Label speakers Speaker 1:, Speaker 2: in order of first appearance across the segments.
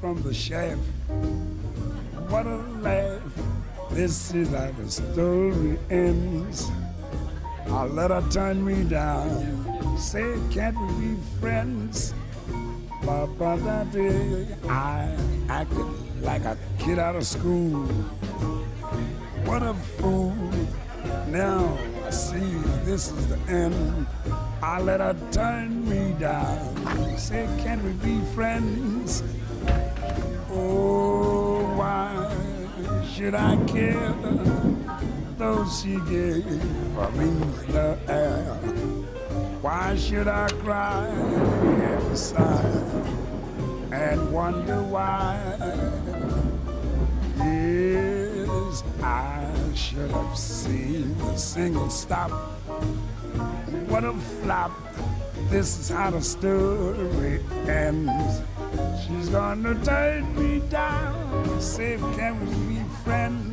Speaker 1: from the shaft. What a laugh. This is how the story ends. I let her turn me down. Say, can't we be friends? I acted like a kid out of school. What a fool. Now I see this is the end. I let her turn me down. Say, can't we be friends? Oh, why should I care? Though she gave me the air. Why should I cry and sigh and wonder why? Yes, I should have seen the single stop. What a flop. This is how the story ends. She's gonna turn me down. Say, can we be friends?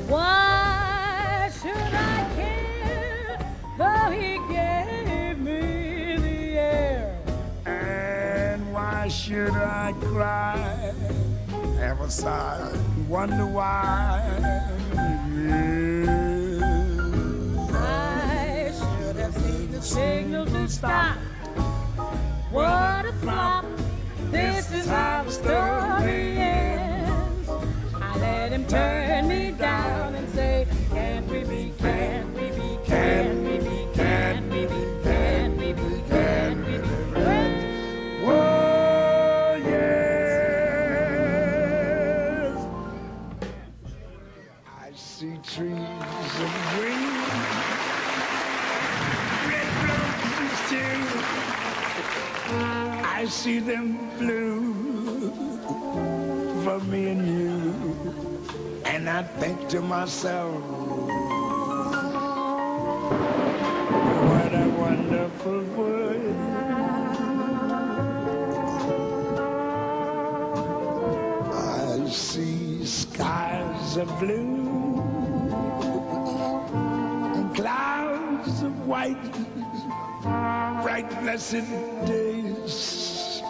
Speaker 2: Why should I care, though he gave me the air?
Speaker 1: And why should I cry, have a sigh, wonder why? Yes.
Speaker 2: I should have seen the signal to stop. What a flop. This is how the story ends. I let him turn me down and say, can't we be, can't we be, can't we be, can't we be, can't we be, can't we be friends?
Speaker 1: Whoa, yes. I see trees of green, red roses too. I see them blue for me and you. And I think to myself, what a wonderful world. I see skies of blue and clouds of white, bright blessed days,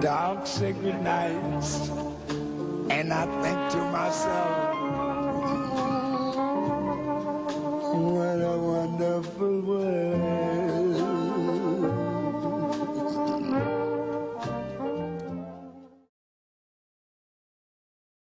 Speaker 1: dark sacred nights. And I think to myself,